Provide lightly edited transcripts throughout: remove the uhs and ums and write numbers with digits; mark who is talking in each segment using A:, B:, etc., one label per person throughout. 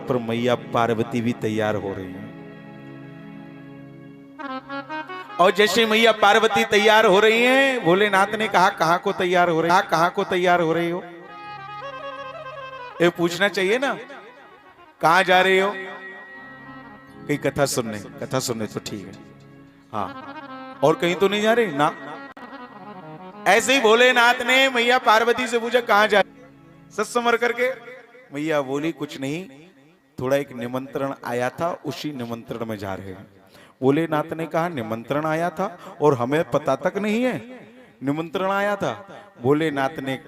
A: पर मैया पार्वती भी तैयार हो रही है। और जैसे मैया पार्वती तैयार हो रही हैं, भोलेनाथ ने कहा कहां को तैयार हो रही, कहां को तैयार हो रही हो? ये पूछना चाहिए ना, कहां जा रही हो? कहीं कथा सुनने तो ठीक है, हाँ, और कहीं तो नहीं जा रही ना। ऐसे ही भोलेनाथ ने मैया पार्वती से पूछा कहां जा रही, सच समर करके। मैया बोली कुछ नहीं, थोड़ा एक निमंत्रण आया था, उसी निमंत्रण में जा रहे हैं। भोलेनाथ ने कहा निमंत्रण आया था और हमें पता तक नहीं है निमंत्रण आया था। भोलेनाथ ने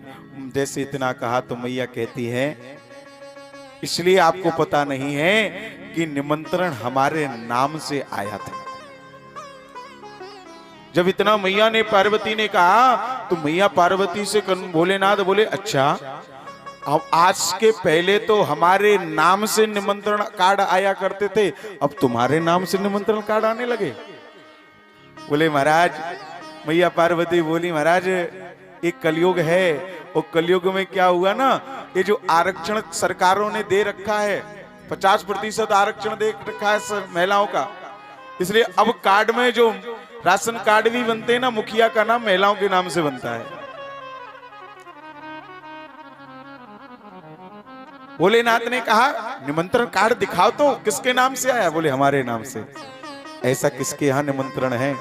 A: जैसे इतना कहा तो मैया कहती है इसलिए आपको पता नहीं है कि निमंत्रण हमारे नाम से आया था। जब इतना मैया ने पार्वती ने कहा तो मैया पार्वती से भोलेनाथ बोले अच्छा, अब आज के पहले तो हमारे नाम से निमंत्रण कार्ड आया करते थे, अब तुम्हारे नाम से निमंत्रण कार्ड आने लगे। बोले महाराज, मैया पार्वती बोली महाराज एक कलयुग है, और कलयुग में क्या हुआ ना, ये जो आरक्षण सरकारों ने दे रखा है, 50% आरक्षण दे रखा है महिलाओं का, इसलिए अब कार्ड में जो राशन कार्ड भी बनते हैं ना, मुखिया का नाम महिलाओं के नाम से बनता है। भोलेनाथ ने कहा निमंत्रण कार्ड दिखाओ तो, किसके नाम से आया? बोले हमारे नाम से। ऐसा किसके यहाँ निमंत्रण है?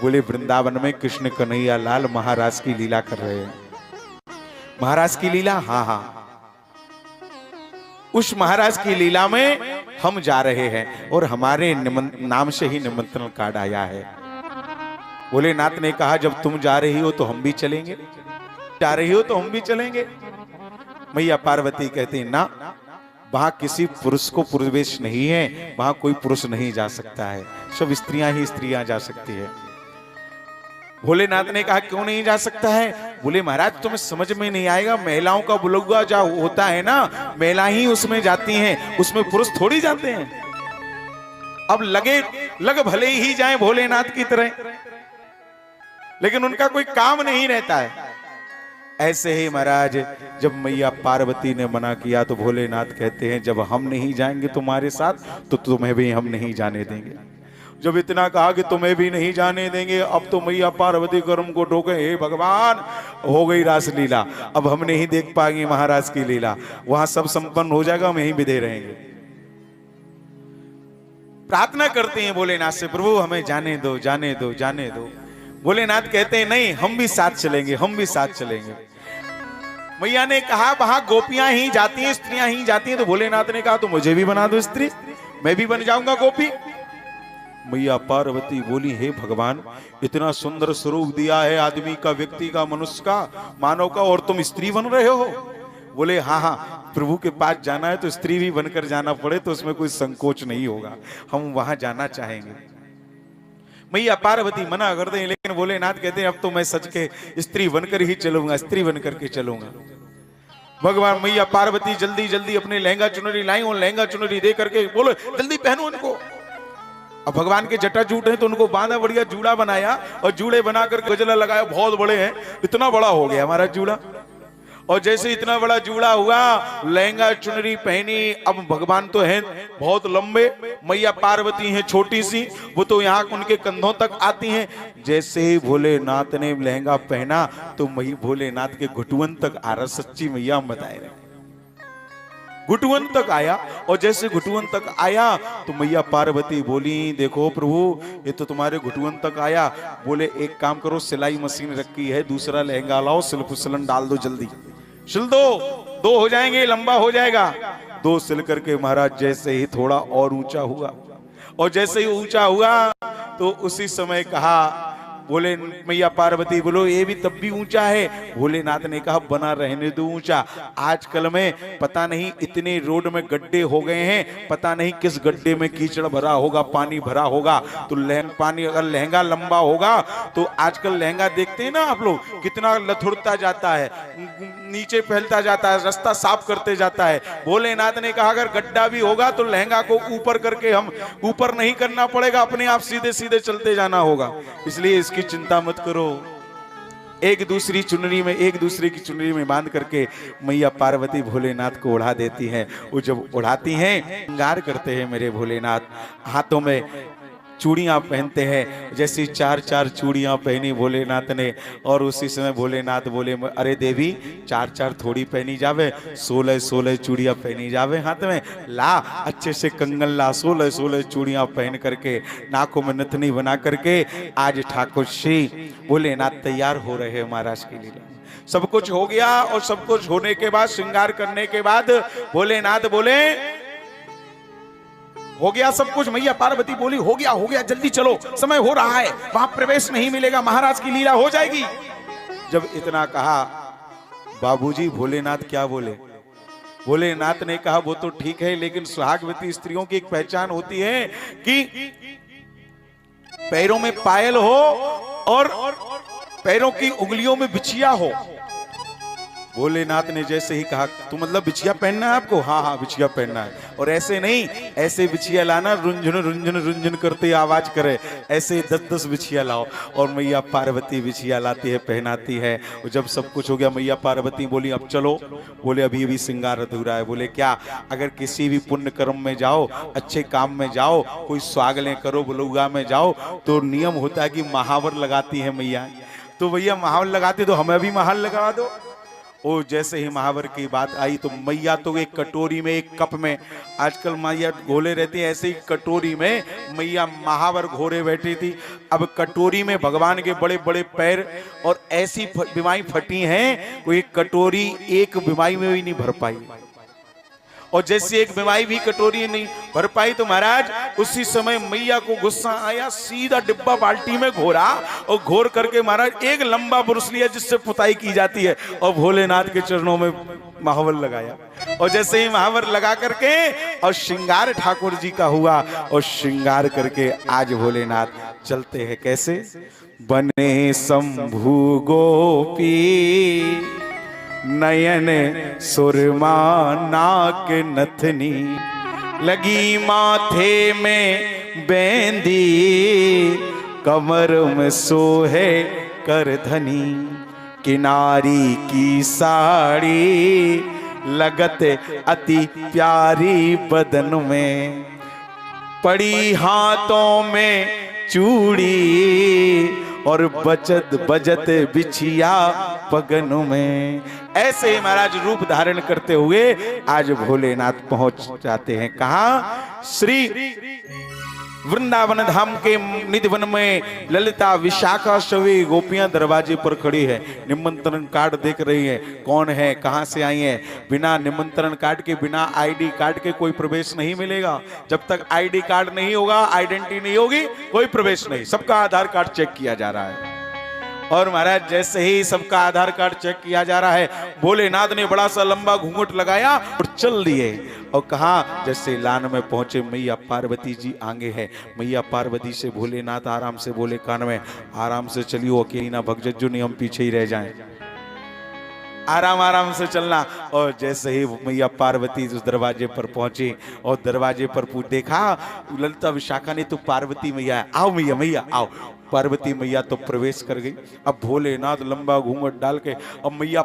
A: बोले वृंदावन में कृष्ण कन्हैया लाल महाराज की लीला कर रहे हैं। महाराज की लीला? हाँ हाँ, उस महाराज की लीला में हम जा रहे हैं और हमारे नाम से ही निमंत्रण कार्ड आया है। भोलेनाथ ने कहा जब तुम जा रही हो तो हम भी चलेंगे, जा रही हो तो हम भी चलेंगे। मैया पार्वती कहती ना, वहां किसी पुरुष को प्रवेश नहीं है, वहां कोई पुरुष नहीं जा सकता है, सब स्त्रियां ही स्त्रियां जा सकती है। भोलेनाथ ने कहा क्यों नहीं जा सकता है? बोले महाराज तुम्हें समझ में नहीं आएगा, महिलाओं का बुलगुआ जो होता है ना, महिला ही उसमें जाती हैं, उसमें पुरुष थोड़ी जाते हैं। अब लग भले ही जाएं भोलेनाथ की तरह, लेकिन उनका कोई काम नहीं रहता है। ऐसे ही महाराज जब मैया पार्वती ने मना किया तो भोलेनाथ कहते हैं जब हम नहीं जाएंगे तुम्हारे साथ तो तुम्हें भी हम नहीं जाने देंगे। जब इतना कहा कि तुम्हें भी नहीं जाने देंगे, अब तो मैया पार्वती कर्म को ठोके, हे भगवान हो गई रासलीला, अब हम नहीं देख पाएंगे महाराज की लीला, वहां सब संपन्न हो जाएगा, हम यहीं विदे रहेंगे। प्रार्थना करते हैं भोलेनाथ से, प्रभु हमें जाने दो जाने दो जाने दो। भोलेनाथ कहते हैं नहीं, हम भी साथ चलेंगे, हम भी साथ चलेंगे। मैया ने कहा वहां गोपियां ही जाती हैं, स्त्रियां ही जाती हैं, तो भोलेनाथ ने कहा तो मुझे भी बना दो स्त्री, मैं भी बन जाऊंगा गोपी। मैया पार्वती बोली हे भगवान, इतना सुंदर स्वरूप दिया है आदमी का, व्यक्ति का, मनुष्य का, मानव का, और तुम स्त्री बन रहे हो? बोले हाँ हाँ, प्रभु के पास जाना है तो स्त्री भी बनकर जाना पड़े तो उसमें कोई संकोच नहीं होगा, हम वहां जाना चाहेंगे। मैया पार्वती मना करते हैं, लेकिन भोलेनाथ कहते हैं अब तो मैं सच के स्त्री बनकर ही चलूंगा, स्त्री बनकर के चलूंगा। भगवान मैया पार्वती जल्दी जल्दी अपने लहंगा चुनरी लाई, और लहंगा चुनरी दे करके बोलो जल्दी पहनो इनको। अब भगवान के जटा जूट हैं तो उनको बांधा, बढ़िया जूड़ा बनाया, और जूड़े बनाकर गजला लगाया, बहुत बड़े हैं, इतना बड़ा हो गया हमारा जूड़ा। और जैसे इतना बड़ा जूड़ा हुआ, लहंगा चुनरी पहनी, अब भगवान तो हैं बहुत लंबे, मैया पार्वती हैं छोटी सी, वो तो यहाँ उनके कंधों तक आती हैं। जैसे ही भोलेनाथ ने लहंगा पहना तो भोलेनाथ के घुटुअन तक आ रहा, सच्ची मैया बताए रहे, घुटुअन तक आया। और जैसे घुटुअन तक आया तो मैया पार्वती बोली देखो प्रभु ये तो तुम्हारे घुटुअन तक आया। बोले एक काम करो, सिलाई मशीन रखी है, दूसरा लहंगा लाओ, सिलन डाल दो, जल्दी सिल दो हो जाएंगे, लंबा हो जाएगा। दो सिल करके महाराज जैसे ही थोड़ा और ऊंचा हुआ, और जैसे ही ऊंचा हुआ तो उसी समय कहा बोले मैया पार्वती बोलो ये भी तब भी ऊंचा है। भोलेनाथ ने कहा बना रहने दो ऊंचा, आजकल में पता नहीं इतने रोड में गड्ढे हो गए हैं, पता नहीं किस गड्ढे में कीचड़ भरा होगा, पानी भरा होगा, तो पानी अगर लहंगा लंबा होगा तो आजकल लहंगा देखते हैं ना आप लोग कितना लथुड़ता जाता है, नीचे फैलता जाता है, रास्ता साफ करते जाता है। भोलेनाथ ने कहा अगर गड्ढा भी होगा तो लहंगा को ऊपर करके, हम ऊपर नहीं करना पड़ेगा, अपने आप सीधे सीधे चलते जाना होगा, इसलिए इसकी चिंता मत करो। एक दूसरी चुनरी में, एक दूसरे की चुनरी में बांध करके मैया पार्वती भोलेनाथ को उड़ा देती हैं। वो जब उड़ाती हैं, श्रृंगार करते हैं मेरे भोलेनाथ, हाथों में चूड़ियां पहनते हैं, जैसी 4-4 चूड़ियां पहनी भोलेनाथ ने। और उसी समय भोलेनाथ बोले, अरे देवी 4-4 थोड़ी पहनी जावे, 16-16 चूड़ियां पहनी जावे हाथ में, ला अच्छे से कंगन ला, 16-16 चूड़ियां पहन करके, नाकों में नथनी बना करके आज ठाकुर श्री भोलेनाथ तैयार हो रहे हैं महाराज की लीला। सब कुछ हो गया, और सब कुछ होने के बाद, श्रृंगार करने के बाद भोलेनाथ बोले हो गया सब कुछ। मैया पार्वती बोली हो गया जल्दी चलो, समय हो रहा है, वहां प्रवेश नहीं मिलेगा, महाराज की लीला हो जाएगी। जब इतना कहा, बाबूजी भोलेनाथ क्या बोले? भोलेनाथ ने कहा वो तो ठीक है, लेकिन सुहागवती स्त्रियों की एक पहचान होती है कि पैरों में पायल हो और पैरों की उंगलियों में बिछिया हो। भोलेनाथ ने जैसे ही कहा, तो मतलब बिछिया पहनना है आपको? हाँ हाँ बिछिया पहनना है। और ऐसे नहीं, ऐसे बिछिया लाना रुंझुन रुंझुन रुंझुन करते आवाज करे, ऐसे 10-10 बिछिया लाओ। और मैया पार्वती बिछिया लाती है, पहनाती है। और जब सब कुछ हो गया, मैया पार्वती बोली अब चलो। बोले अभी अभी श्रृंगार अधूरा है। बोले क्या? अगर किसी भी पुण्य कर्म में जाओ, अच्छे काम में जाओ, कोई स्वागलें करो, बलुगा में जाओ, तो नियम होता है कि महावर लगाती है मैया। तो भैया महावर लगाती तो हमें भी महावर लगा दो। ओ जैसे ही महावर की बात आई तो मैया तो एक कटोरी में, एक कप में, आजकल मैया घोले रहती है, ऐसे ही कटोरी में मैया महावर घोरे बैठी थी। अब कटोरी में भगवान के बड़े बड़े पैर और ऐसी बीमारी फटी हैं, कोई कटोरी एक बीमारी में भी नहीं भर पाई। और जैसे एक बीमारी भी कटोरी नहीं भर पाई, तो महाराज उसी समय मैया को गुस्सा आया, सीधा डिब्बा बाल्टी में घोरा, और घोर करके महाराज एक लंबा ब्रुश लिया जिससे पुताई की जाती है, और भोलेनाथ के चरणों में महावर लगाया। और जैसे ही महावर लगा करके और श्रृंगार ठाकुर जी का हुआ, और श्रृंगार करके आज भोलेनाथ चलते हैं कैसे? बने शंभु गोपी नयन सुरमा नाक नथनी, लगी माथे में बेंदी, कमर में सोहे करधनी, किनारी की साड़ी लगत अति प्यारी बदन में, पड़ी हाथों में चूड़ी और बचत बजत बिछिया पगन में। ऐसे ही महाराज रूप धारण करते हुए आज भोलेनाथ पहुंच जाते हैं। कहा? श्री वृंदावन धाम के निधिवन में ललिता विशाखा सभी गोपियां दरवाजे पर खड़ी है, निमंत्रण कार्ड देख रही है, कौन है, कहां से आई है। बिना निमंत्रण कार्ड के, बिना आईडी कार्ड के कोई प्रवेश नहीं मिलेगा। जब तक आईडी कार्ड नहीं होगा, आइडेंटिटी नहीं होगी, कोई प्रवेश नहीं। सबका आधार कार्ड चेक किया जा रहा है। और महाराज जैसे ही सबका आधार कार्ड चेक किया जा रहा है, भोलेनाथ ने बड़ा सा लंबा घूंघट लगाया और चल दिए। और कहा जैसे लान में पहुंचे, मैया पार्वती जी आगे है। मैया पार्वती से भोलेनाथ आराम से बोले कान में, आराम से चलियो, अकेली ना भगजज्जू नहीं, हम पीछे ही रह जाएं, आराम आराम से चलना। और जैसे ही मैया पार्वती उस दरवाजे पर पहुंची और दरवाजे पर देखा ललिता विशाखा ने, तो पार्वती मैया है, आओ मैया, मैया आओ। पार्वती मैया तो प्रवेश कर गई। अब भोलेनाथ लंबा घूंघट डाल के, अब मैया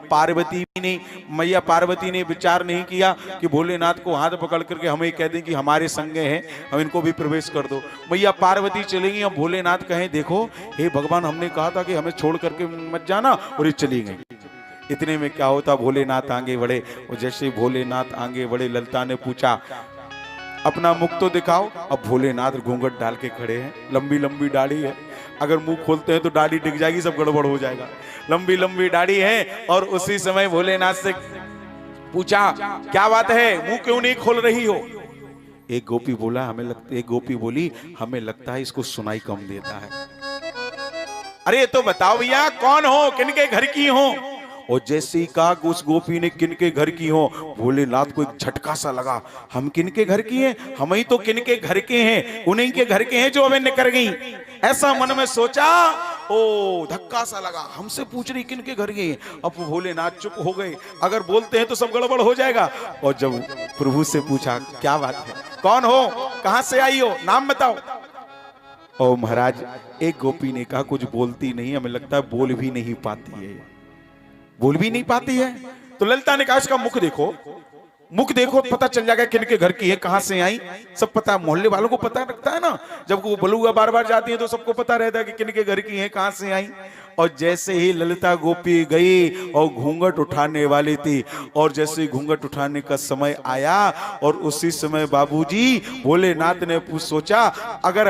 A: पार्वती ने विचार नहीं किया कि भोलेनाथ को हाथ पकड़ करके हमें कह दें कि हमारे संगे हैं, हम इनको भी प्रवेश कर दो। मैया पार्वती चलेंगी, अब भोलेनाथ कहें देखो हे भगवान, हमने कहा था कि हमें छोड़ करके मत जाना, और ये चली गई। इतने में क्या होता, भोलेनाथ आगे बढ़े। और जैसे भोलेनाथ आगे बढ़े, ललिता ने पूछा अपना मुख तो दिखाओ। अब भोलेनाथ घूंघट डाल के खड़े हैं, लंबी लंबी दाढ़ी है, अगर मुंह खोलते हैं तो दाढ़ी दिख जाएगी, सब गड़बड़ हो जाएगा। लंबी लंबी दाढ़ी है। और उसी समय भोलेनाथ से पूछा क्या बात है, मुंह क्यों नहीं खोल रही हो? एक गोपी बोली हमें लगता है इसको सुनाई कम देता है। अरे तो बताओ भैया कौन हो, किनके घर की हो? और जैसे ही कहा कि उस गोपी ने किनके घर की हो, भोलेनाथ को एक झटका सा लगा, हम किनके घर की हैं? हम ही तो किनके घर के हैं, उन्हीं के घर के हैं जो हमें निकल गई। ऐसा मन में सोचा, ओ धक्का सा लगा, हमसे पूछ रही किनके घर की हैं। अब भोलेनाथ चुप हो गए, अगर बोलते हैं तो सब गड़बड़ हो जाएगा। और जब प्रभु से पूछा क्या बात है, कौन हो, कहां से आई हो, नाम बताओ। और महाराज एक गोपी ने कहा कुछ बोलती नहीं, हमें लगता है बोल भी नहीं पाती है, बोल भी नहीं पाती है। तो ललिता ने कहा इसका मुख देखो, मुख देखो पता चल जाएगा किनके घर की है, कहां से आई, सब पता, मोहल्ले वालों को पता लगता है ना, जब वो बलुआ बार बार जाती है तो सबको पता रहता है कि किनके घर की है, कहां से आई। और जैसे ही ललिता गोपी गई और घूंघट उठाने वाली थी, और जैसे ही घूंघट उठाने का समय आया, और उसी समय बाबूजी भोलेनाथ ने सोचा अगर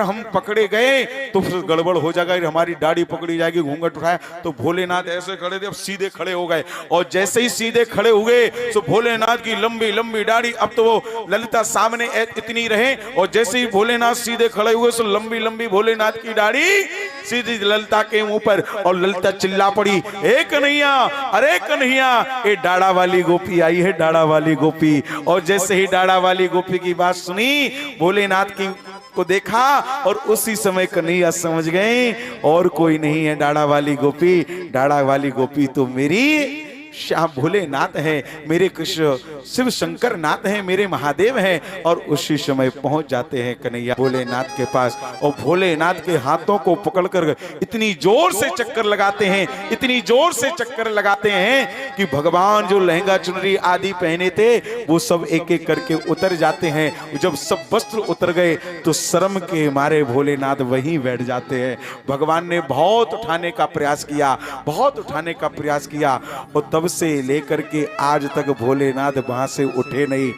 A: हम पकड़े गए तो फिर गड़बड़ हो जाएगा, हमारी दाढ़ी पकड़ी जाएगी, घूंघट उठाया। तो भोलेनाथ ऐसे खड़े थे, अब सीधे खड़े हो गए, और जैसे ही सीधे खड़े हुए तो भोलेनाथ की लंबी लंबी दाढ़ी, अब तो वो ललिता सामने इतनी रहे, और जैसे ही भोलेनाथ सीधे खड़े हुए तो लंबी लंबी भोलेनाथ की दाढ़ी सीधी ललिता के मुंह पर, और ललिता चिल्ला पड़ी, ए कन्हैया, अरे कन्हैया, ये डाड़ा वाली गोपी आई है, डाड़ा वाली गोपी। और जैसे ही डाड़ा वाली गोपी की बात सुनी, भोलेनाथ की को देखा, और उसी समय कन्हैया समझ गए और कोई नहीं है डाड़ा वाली गोपी, डाड़ा वाली गोपी तो मेरी श्याम भोलेनाथ है, मेरे कृष्ण शिव शंकर नाथ है, मेरे महादेव हैं। और उसी समय पहुंच जाते हैं कन्हैया भोलेनाथ के पास, और भोलेनाथ के हाथों को पकड़कर इतनी जोर से चक्कर लगाते हैं, इतनी जोर से चक्कर लगाते हैं कि भगवान जो लहंगा चुनरी आदि पहने थे वो सब एक एक करके उतर जाते हैं। जब सब वस्त्र उतर गए तो शर्म के मारे भोलेनाथ वहीं बैठ जाते हैं। भगवान ने बहुत उठाने का प्रयास किया, बहुत उठाने का प्रयास किया, और तब से लेकर के आज तक भोलेनाथ वहां से उठे नहीं।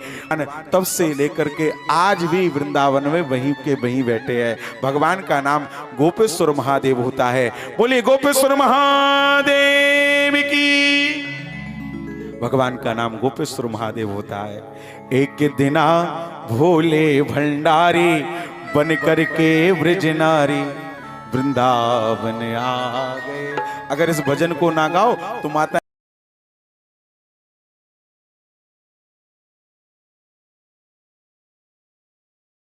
A: तब से लेकर के आज भी वृंदावन में वहीं के वहीं बैठे हैं। भगवान का नाम गोपेश्वर महादेव होता है। बोलिए गोपेश्वर महादेव की। भगवान का नाम गोपेश्वर महादेव होता है। एक दिना भोले भंडारी बन करके ब्रज नारी वृंदावन आ गए। अगर इस भजन को ना गाओ तो माता